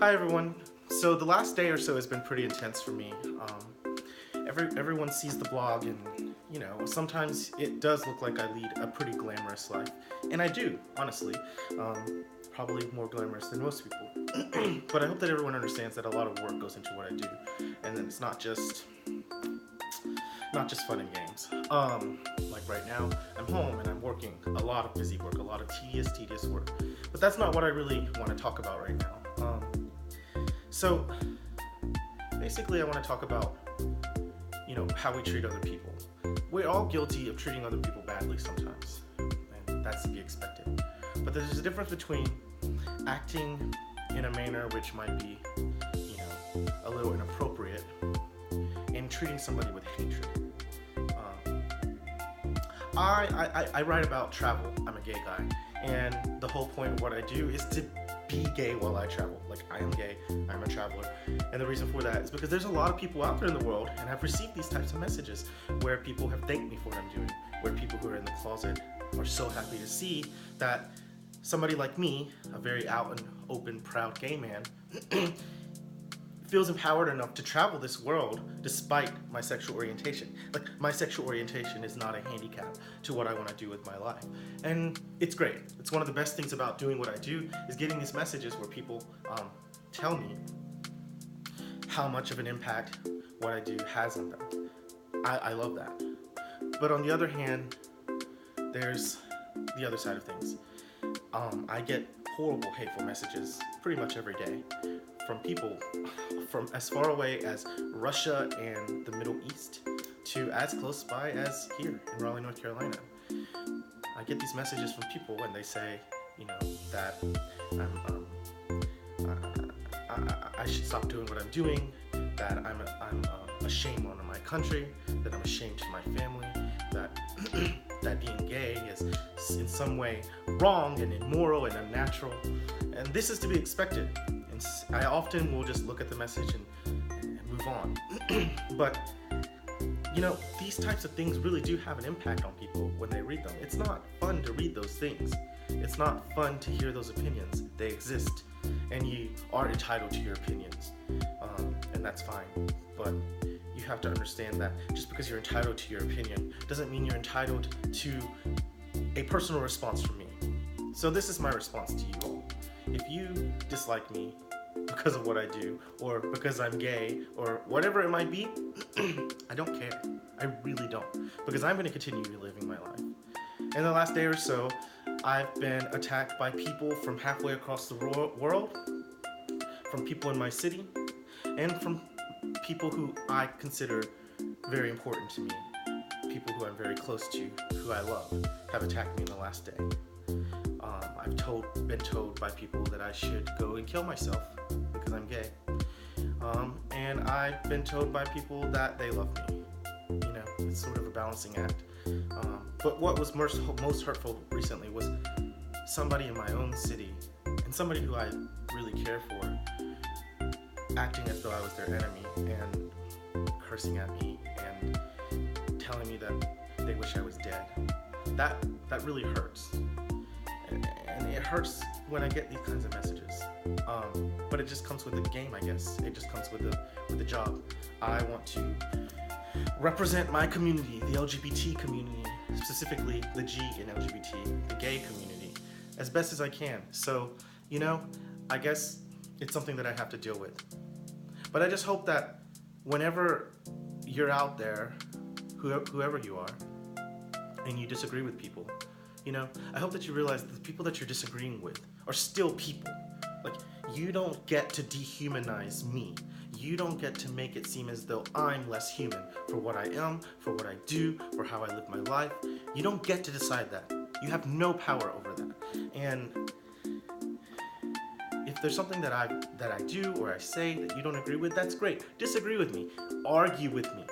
Hi everyone. So the last day or so has been pretty intense for me. Everyone sees the blog and, sometimes it does look like I lead a pretty glamorous life. And I do, honestly. Probably more glamorous than most people. But I hope that everyone understands that a lot of work goes into what I do. And then it's not just fun and games. Like right now, I'm home and I'm working a lot of busy work, a lot of tedious work. But that's not what I really want to talk about right now. So basically I want to talk about, how we treat other people. We're all guilty of treating other people badly sometimes, and that's to be expected. But there's a difference between acting in a manner which might be, a little inappropriate and treating somebody with hatred. I write about travel. I'm a gay guy, and the whole point of what I do is to be gay while I travel. Like, I am gay, I'm a traveler, and the reason for that is because there's a lot of people out there in the world, and I've received these types of messages where people have thanked me for what I'm doing, where people who are in the closet are so happy to see that somebody like me, a very out and open, proud gay man, feels empowered enough to travel this world despite my sexual orientation. Like, my sexual orientation is not a handicap to what I want to do with my life. And it's great. It's one of the best things about doing what I do is getting these messages where people tell me how much of an impact what I do has on them. I love that. But on the other hand, there's the other side of things. I get horrible, hateful messages pretty much every day from people from as far away as Russia and the Middle East to as close by as here in Raleigh, North Carolina. I get these messages from people and they say, that I should stop doing what I'm doing, that I'm a shame on my country, that I'm a shame to my family, that that being gay is in some way wrong and immoral and unnatural, and this is to be expected. And I often will just look at the message and move on. But these types of things really do have an impact on people when they read them. It's not fun to read those things. It's not fun to hear those opinions. They exist, and you are entitled to your opinions, and that's fine. But you have to understand that just because you're entitled to your opinion doesn't mean you're entitled to a personal response from me. So this is my response to you all. If you dislike me because of what I do, or because I'm gay, or whatever it might be, I don't care. I really don't. Because I'm going to continue living my life. In the last day or so, I've been attacked by people from halfway across the world, from people in my city, and from people who I consider very important to me, people who I'm very close to, who I love, have attacked me in the last day. I've been told by people that I should go and kill myself because I'm gay. And I've been told by people that they love me. It's sort of a balancing act. But what was most hurtful recently was somebody in my own city, and somebody who I really care for, acting as though I was their enemy and cursing at me and telling me that they wish I was dead. That really hurts. And it hurts when I get these kinds of messages. But it just comes with the game, I guess. It just comes with the job. I want to represent my community, the LGBT community, specifically the G in LGBT, the gay community, as best as I can. So, I guess it's something that I have to deal with. But I just hope that whenever you're out there, whoever you are, and you disagree with people, I hope that you realize that the people that you're disagreeing with are still people. Like, you don't get to dehumanize me. You don't get to make it seem as though I'm less human for what I am, for what I do, for how I live my life. You don't get to decide that. You have no power over that. And if there's something that I do or I say that you don't agree with, that's great. Disagree with me. Argue with me.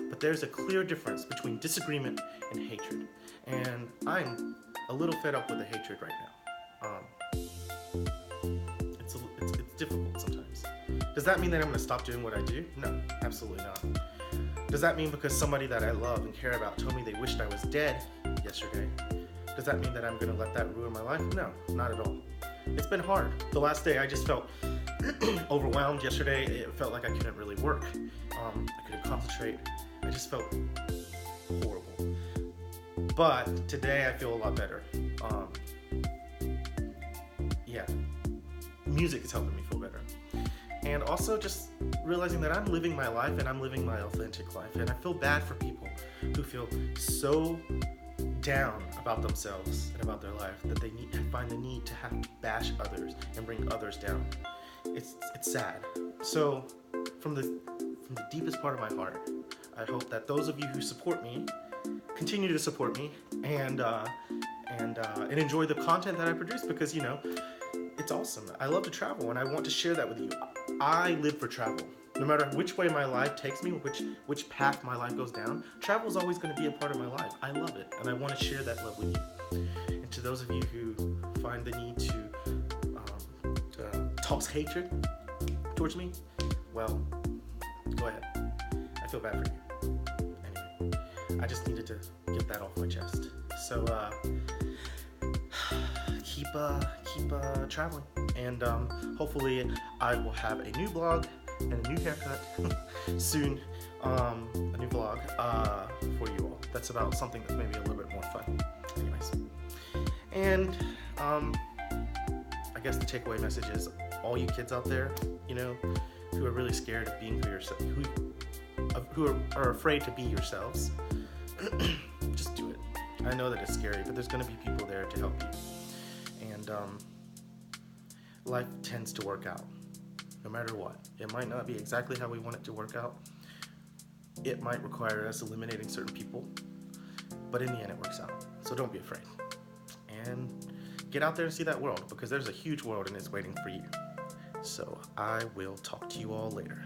But there's a clear difference between disagreement and hatred. And I'm a little fed up with the hatred right now. It's difficult sometimes. Does that mean that I'm going to stop doing what I do? No, absolutely not. Does that mean because somebody that I love and care about told me they wished I was dead yesterday, does that mean that I'm going to let that ruin my life? No, not at all. It's been hard. The last day I just felt overwhelmed yesterday. It felt like I couldn't really work. I couldn't concentrate. I just felt horrible. But today I feel a lot better. Yeah, music is helping me feel better. And also just realizing that I'm living my life and I'm living my authentic life. And I feel bad for people who feel so down about themselves and about their life that they find the need to have to bash others and bring others down. It's sad. So from the deepest part of my heart, I hope that those of you who support me continue to support me and enjoy the content that I produce, because it's awesome. I love to travel and I want to share that with you. I live for travel. No matter which way my life takes me, which path my life goes down, travel is always going to be a part of my life. I love it, and I want to share that love with you. And to those of you who find the need to toss hatred towards me, well, go ahead. I feel bad for you. Anyway, I just needed to get that off my chest. So keep traveling, and hopefully I will have a new blog and a new haircut soon. A new vlog for you all. That's about something that's maybe a little bit more fun. Anyways, and I guess the takeaway message is, all you kids out there, who are really scared of being for yourself, who are afraid to be yourselves, just do it. I know that it's scary, but there's going to be people there to help you. And life tends to work out, no matter what. It might not be exactly how we want it to work out. It might require us eliminating certain people, but in the end it works out. So don't be afraid. And get out there and see that world, because there's a huge world and it's waiting for you. So I will talk to you all later.